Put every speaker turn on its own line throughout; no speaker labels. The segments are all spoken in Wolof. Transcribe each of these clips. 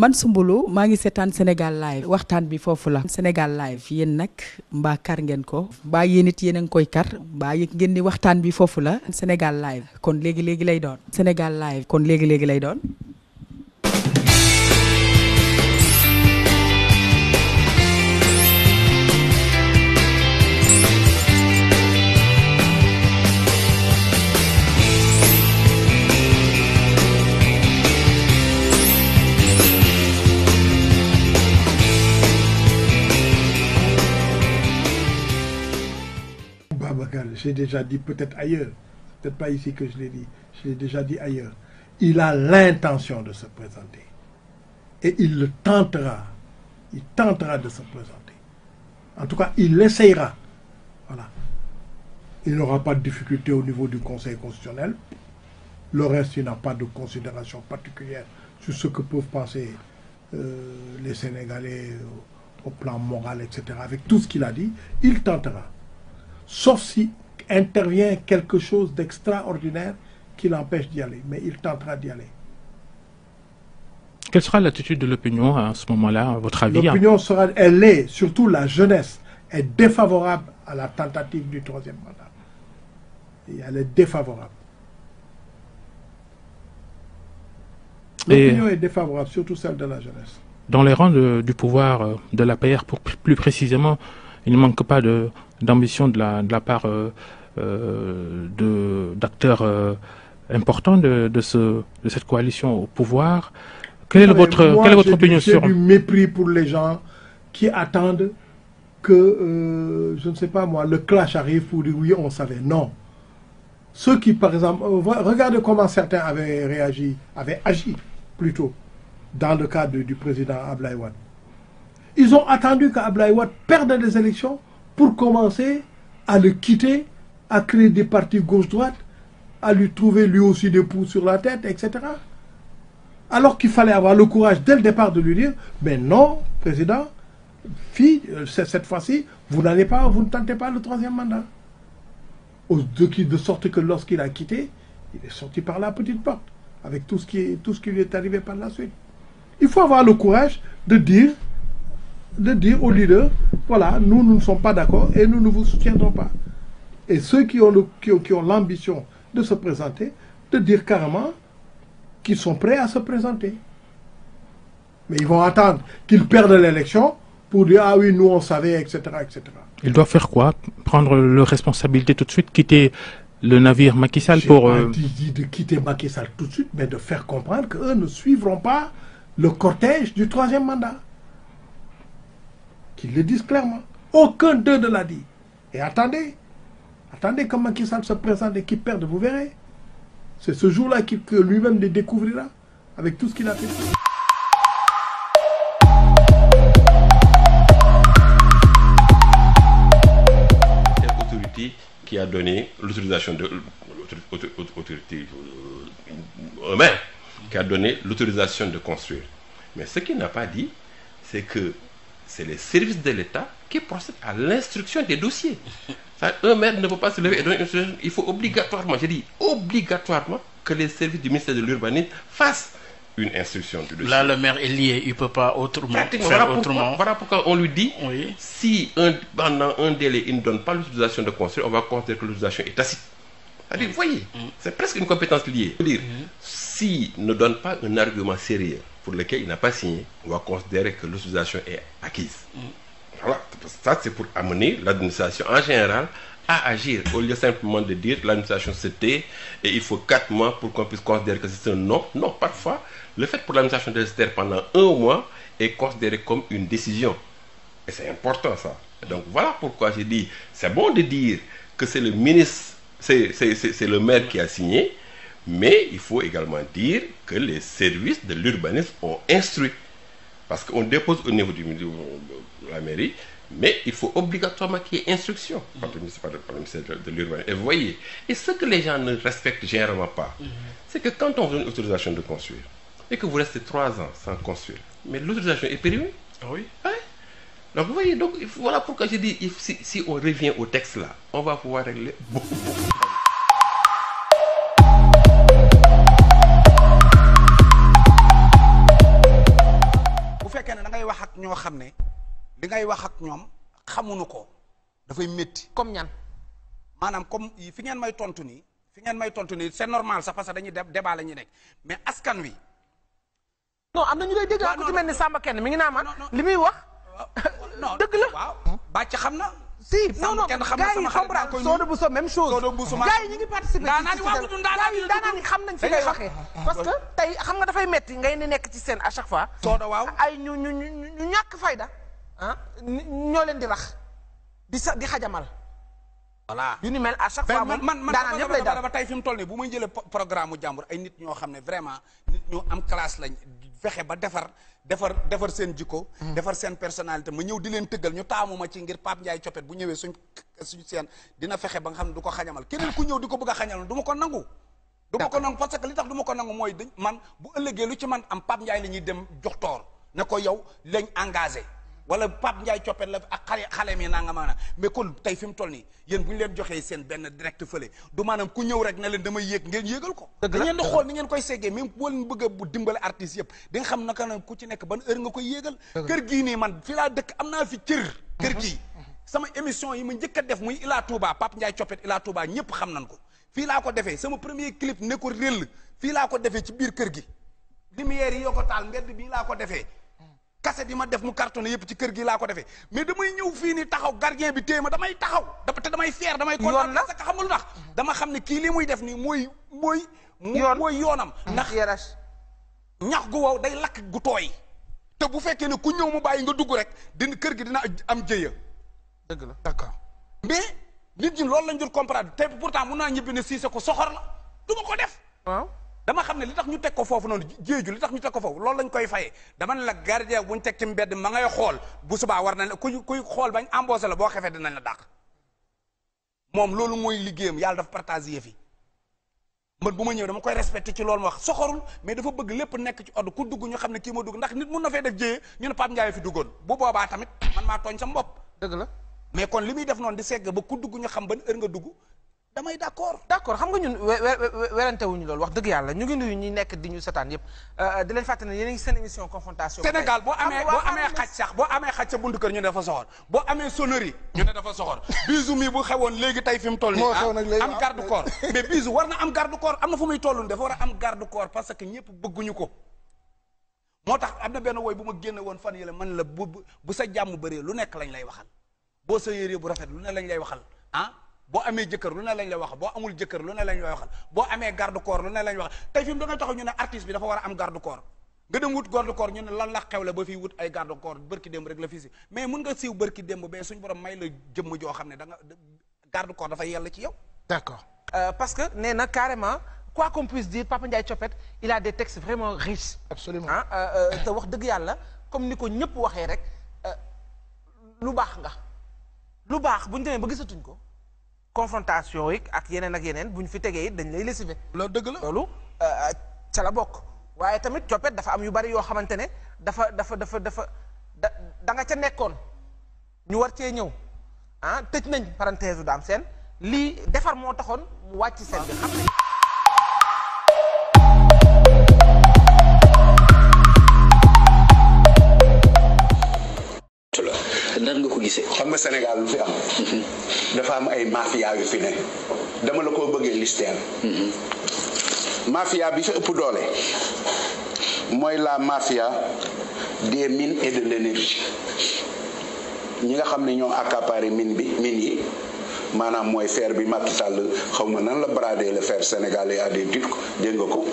man Soumboulou maa ngi seetaan Sénégal live waxtaan bi foofu la Sénégal live yéen nag mbaa kar ngeen ko mbaa yéen it yéen a ngi koy kar mbaa yëg ngeen ni waxtaan bi foofu la Sénégal live kon léegi lay doon Sénégal live kon léegi lay doon.
J'ai déjà dit peut-être ailleurs, peut-être pas ici que je l'ai dit, je l'ai déjà dit ailleurs. Il a l'intention de se présenter. Et il tentera de se présenter. En tout cas, il essayera. Voilà. Il n'aura pas de difficulté au niveau du Conseil constitutionnel. Le reste, il n'a pas de considération particulière sur ce que peuvent penser les Sénégalais au plan moral, etc. Avec tout ce qu'il a dit, il tentera. Sauf si intervient quelque chose d'extraordinaire qui l'empêche d'y aller. Mais il tentera d'y aller.
Quelle sera l'attitude de l'opinion à ce moment-là, à votre avis?
L'opinion sera, elle est, surtout la jeunesse, est défavorable à la tentative du troisième mandat. Et elle est défavorable. L'opinion est défavorable, surtout celle de la jeunesse.
Dans les rangs du pouvoir de l'APR, plus précisément, il ne manque pas d'ambition de la part d'acteurs importants de cette coalition au pouvoir. Quelle est votre opinion sur...
J'ai du mépris pour les gens qui attendent que, je ne sais pas moi, le clash arrive pour dire oui, on savait. Non. Ceux qui, par exemple, regardez comment certains avaient agi plutôt, dans le cadre du président Abdoulaye Wade. Ils ont attendu qu'Abdoulaye Wade perde les élections pour commencer à le quitter, à créer des partis gauche-droite, à lui trouver lui aussi des poux sur la tête, etc. Alors qu'il fallait avoir le courage dès le départ de lui dire, mais non, président, cette fois-ci, vous ne tentez pas le troisième mandat. De sorte que lorsqu'il a quitté, il est sorti par la petite porte, avec tout ce qui lui est arrivé par la suite. Il faut avoir le courage de dire aux leaders, voilà, nous ne sommes pas d'accord et nous ne vous soutiendrons pas. Et ceux qui ont l'ambition de se présenter, de dire carrément qu'ils sont prêts à se présenter. Mais ils vont attendre qu'ils perdent l'élection pour dire, ah oui, nous on savait, etc., etc.
Ils doivent faire quoi? Prendre leurs responsabilités tout de suite, quitter le navire Macky Sall pour...
J'ai pas dit de quitter Macky Sall tout de suite, mais de faire comprendre qu'eux ne suivront pas le cortège du troisième mandat. Qu'ils le disent clairement. Aucun d'eux ne l'a dit. Et attendez que Macky Sall se présente et qu'il perde, vous verrez. C'est ce jour-là que lui-même les découvrira, avec tout ce qu'il a fait.
Cette autorité qui a donné l'autorisation de l'autorité eux-mêmes, qui a donné l'autorisation de construire. Mais ce qu'il n'a pas dit, c'est que c'est les services de l'État qui procèdent à l'instruction des dossiers. Un maire ne peut pas se lever et donner une instruction. Il faut obligatoirement, j'ai dit obligatoirement, que les services du ministère de l'Urbanisme fassent une instruction du dossier.
Là, le maire est lié, il ne peut pas faire autrement.
Voilà pourquoi on lui dit,
oui,
si pendant un délai, il ne donne pas l'autorisation de construire, on va considérer que l'autorisation est tacite. C'est-à-dire, vous voyez, c'est presque une compétence liée. C'est-à-dire, s'il ne donne pas un argument sérieux pour lequel il n'a pas signé, on va considérer que l'autorisation est acquise. Voilà, ça c'est pour amener l'administration en général à agir, au lieu simplement de dire l'administration se tait et il faut 4 mois pour qu'on puisse considérer que c'est un non. Non, parfois, le fait pour l'administration de se taire pendant 1 mois est considéré comme une décision. Et c'est important ça. Donc voilà pourquoi j'ai dit, c'est bon de dire que c'est le ministre, c'est le maire qui a signé, mais il faut également dire que les services de l'urbanisme ont instruit. Parce qu'on dépose au niveau de la mairie, mais il faut obligatoirement qu'il y ait instruction par le ministère de l'urbanisme. Et vous voyez, et ce que les gens ne respectent généralement pas, c'est que quand on vous donne une autorisation de construire, et que vous restez 3 ans sans construire, mais l'autorisation est périmée.
Oui.
Ouais. Donc vous voyez, donc, voilà pourquoi j'ai dit, si on revient au texte là, on va pouvoir régler beaucoup de problèmes.
ñoo xam ne li ngay wax ak ñoom xamuñu ko dafay métti.
comme ñan.
maanaam comme fi ngeen may tontu nii c'est normal sax parce que dañuy débat la ñuy nekk mais askan wi.
non am na ñu lay dégg ku ci mel ni Samba kenn mi ngi naa man li muy wax.
non
dëgg la
waaw bàcc xam na.
si non non
kenn xam
gars
na
yi
sama xarit daa
comprendre Soda Bousso même chose.
Soda Bousso
gars yi ñu ngi participer daanaan yi xam nañ fi ngay waxee. parce que tey xam nga dafay metti ngay ne nekk ci scène à chaque fois.
Soda waaw
ay ñu ñàkk fayda. ah ñoo leen di rax di xajamal.
voilà
yu ni mel à chaque fois moom
man
daanaan ñëpp lay dal
ba tey fi mu toll nii bu muy jëlee programme mu jàmbur ay nit ñoo xam ne vraiment nit ñu am classe lañ fexe ba defar seen jikko. defar seen personnalité ma ñëw di leen tëggal ñu taamu ma ci ngir Pape Ndiaye Coppet bu ñëwee suñ seen dina fexe ba nga xam ne du ko xajamal keneen ku ñëw di ko bëgg a xajamal du ma ko nangu. du ma ko nangu parce que li tax du ma ko nangu mooy man bu ëllëgee lu ci man am Pape Ndiaye la ñuy dem jox toor ne ko yow lañ engagé. wala Pape Ndiaye Coppet la ak xale mi naa nga maanaam mais kon tey fi mu toll nii yéen bu ñu leen joxee seen benn direct fële du maanaam ku ñëw rek ne leen damay yéeg ngeen yéegal ko. da ngeen di xool ni ngeen koy seggee même boo leen bëgg a bu dimbale artistes yëpp di nga xam naka na ku ci nekk ban heure nga koy yéegal. kër gii nii man fi laa dëkk am naa fi cër. kër gii sama émission yi ma njëkk a def muy Ila Touba Pape Ndiaye Coppet Ila Touba ñëpp xam nañ ko fii laa ko defee sama premier clip ne ko réll fii laa ko defee ci biir kër gi lumière yi yoo ko taal mbedd bii laa ko defee cassette yi ma def mu cartonné yëpp ci kër gi laa ko defee mais damay ñëw fii nii taxaw gardien bi téye ma damay taxaw te damay fier damay kontaan parce que xam nga lu tax dama xam ne kii li muy def nii mooy yoonam ndax ñax gu wow day lakk gu tooy te bu fekkee ne ku ñëw mu bàyyi nga dugg rek kër gi dina am jëya
dëgg la
d'accord mais nit ñi loolu lañ dul comprendre te pourtant mun naa ñibbi ne Cissé ko soxor la du ma ko def
waaw
dama xam ne li tax ñu teg ko foofu noonu jéeju li tax ñu teg ko foofu loolu lañ koy fayee dama ne la gardien buñ teg ci mbedd ma ngay xool bu subaa war nañ la kuy xool bañ embauché la boo xefee dinañ la dàq moom loolu mooy liggéeyam yàlla dafa partagé yëf yi man bu ma ñëw dama koy respecté ci loolu ma wax soxorul mais dafa bëgg lépp nekk ci ordre ku dugg ñu xam ne kii ma dugg ndax nit mun na fee def jéyee ñu ne Pape Ndiaye fi duggoon bu boobaa tamit man maa tooñ sama bopp
dëgg la
mais kon li muy def noonu di segg ba ku dugg ñu xam ban heure nga dugg damay d'accord
xam nga ñun werante wuñu loolu wax dëgg yàlla ñu ngi nuyu ñi nekk di ñu setaan yëpp di leen fàttali ne yéen a ngi seen émission confrontation
Sénégal boo amee xaj sax boo amee xaj sa buntu kër ñu ne dafa soxor boo amee sonnerie ñu ne dafa soxor bisu mi bu xewoon léegi tey fi mu toll nii am garde corps mais bisu war na am garde corps am na fu muy toll dafa war a am garde corps parce que ñëpp bëgguñu ko moo tax am na benn woy bu ma génne woon fan yële man la bu sa jàmm bëree lu nekk lañ lay waxal boo sa yéree bu rafet lu ne lañ lay waxal boo amee jëkkër lu ne lañ lay wax boo amul jëkkër lu ne lañ lay waxal boo amee garde corps lu ne lañ wax tey fi mu da ngay taxaw ñu ne artiste bi dafa war a am garde corps nga dem wut garde corps ñu ne lan la xew la ba fii wut ay garde corps bërki démb rek la fii si mais mun nga siiw bërki démb mais suñu borom may la jëmm joo xam ne da nga garde corps dafa yella ci yow
d'accord parce que nee na carrément quoi qu'on puisse dire Papa Ndiaye Coppet il a des textes vraiment riches
absolument
te wax dëgg yàlla comme ni ko ñëpp waxee rek lu baax nga lu baax bu ñu demee ba gisatuñ ko confrontation yi ak yeneen bu ñu fi tegee it dañ lay lessiver.
loolu dëgg la
loolu ca la bokk waaye tamit Coppet dafa am yu bari yoo xamante ne da nga ca nekkoon ñu war cee ñëw tëj nañ parenthèse Dame Sène lii defar moo taxoon mu wàcc seen bi xam ne
nan nga ko gisee.
xam nga Sénégal lu fi am. dafa am ay mafia yu fi ne dama la koo bëggee listeel. mafia bi fi ëpp doole mooy la mafia des mines et de l'énergie ñi nga xam ne ñoo accaparé mine yi maanaam mooy fer bi Macky Sall xaw ma nan la brader le fer sénégalais à des Turcs dégg nga ko.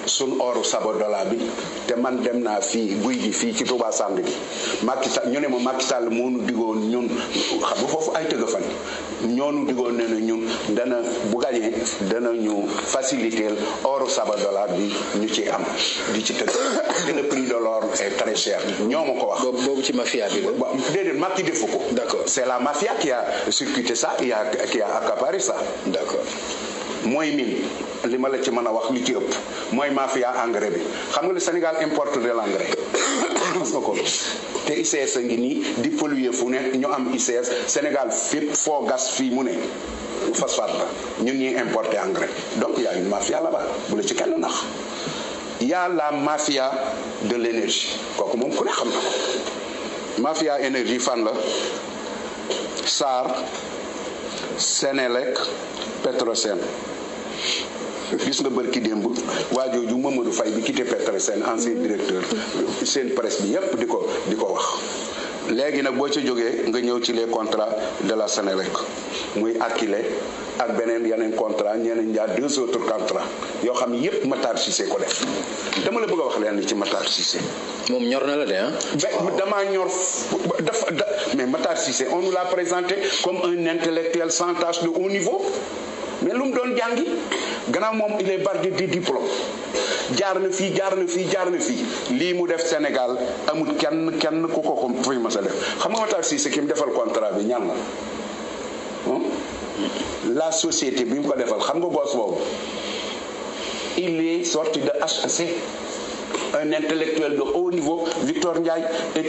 sun oru Sabodola bi te man dem naa fii guy gi fii ci Touba Samb gi Macky Sall ñu ne ma Macky Sall moo nu digoon ñun xam nga foofu ay tëgg fan ñoo nu digoon ne na ñun dana bu gañee dana ñu faciliter oru Sabodola bi ñu ci am di ci tëgg te le prix de l'or est très cher ñoo ma ko wax.
boobu ci mafia bi la.
déedéet Macky defu ko.
d'accord
c'est la mafia qui a circuité ça qui a accaparé ça.
d'accord.
mooy min li ma la ci mën a wax li ci ëpp mooy mafia engrais bi xam nga le Sénégal importe de l'engrais xam nga ko te ICS a ngi nii di polluer fu ne ñu am ICS Sénégal fépp foo gas fii mu ne phosphate la ñun ñuy importer engrais donc y a une mafia là-bas bu la ci kenn nax y a la mafia de l'énergie kooku moom ku ne xam na ko mafia énergie fan la SAR Senelec Petrosen gis nga bërki démb waa jooju Mamadou Faye bi quitté Petrosen ancien directeur seen presse bi yépp di ko wax léegi nag boo ca jógee nga ñëw ci les contrats de la Senelec muy Akilee ak yeneen contrat ñeneen ñaar 2 autres contrats yoo xam ne yépp Matar Cissé ko def dama la bëgg a wax leen ci Matar Cissé.
moom ñor na la de
damaa ñor mais Matar Cissé on nous l'a présenté comme un intellectuel sans tache de haut niveau mais lu mu doon jàngi gannaaw moom il est bardé de diplômes jaar na fii lii mu def Sénégal amul kenn ku ko fay mas a def xam nga Matar Cissé ki mu defal contrat bi ñan la société bi mu ko defal xam nga boss boobu il est sorti de HEC un intellectuel de haut niveau Victor Ndiaye est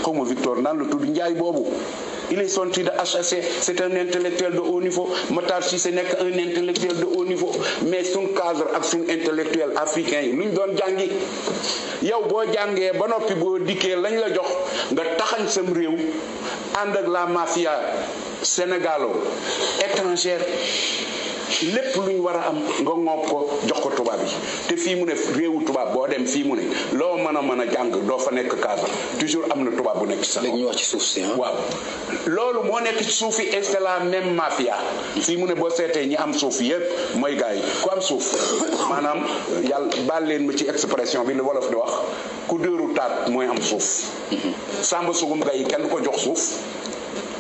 xawma Victor naan la tudd Ndiaye boobu il est sorti de HEC c'est un intellectuel de haut niveau Matar Cissé nekk un intellectuel de haut niveau mais suñ cadre ak suñ intellectuel africain yi luñ doon jàngi yow boo jàngee ba noppi boo dikkee lañ la jox nga taxañ sam réew ànd ak la mafia sénégalo étrangère lépp lu ñu war a am nga ŋoob ko jox ko tubaab yi te fii mu ne réewu tubaab boo dem fii mu ne loo mën a jàng doo fa nekk cadre toujours am na tubaab bu nekk ci sax.
léegi ñu wax ci suuf si
waaw loolu moo nekk ci suuf yi et c'est la même mafia fii mu ne boo seetee ñi am suuf yëpp mooy gars yi ku am suuf maanaam yàlla baal leen ma ci expression bi li wolof di wax ku dóoru taat mooy am suuf. Samba Sugum Gaye kenn ko jox suuf.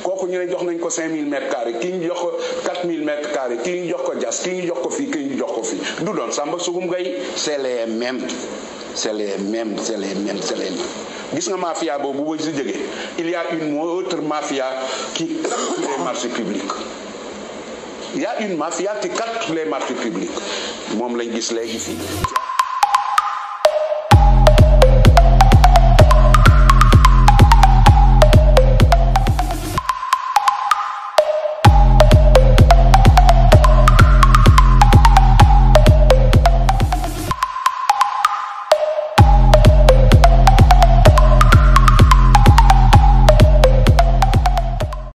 kooku ñu ne jox nañ ko 5000 mètres carrés kii ñu jox ko 4000 mètres carrés kii ñu jox ko jas kii ñu jox ko fii kii ñu jox ko fii du doon Samba Sugum Gaye c'est les mêmes gis nga mafia boobu boo si jógee il y a une autre mafia qui capte les marchés publics il y a une mafia qui capte les marchés publics moom lañ gis léegi fii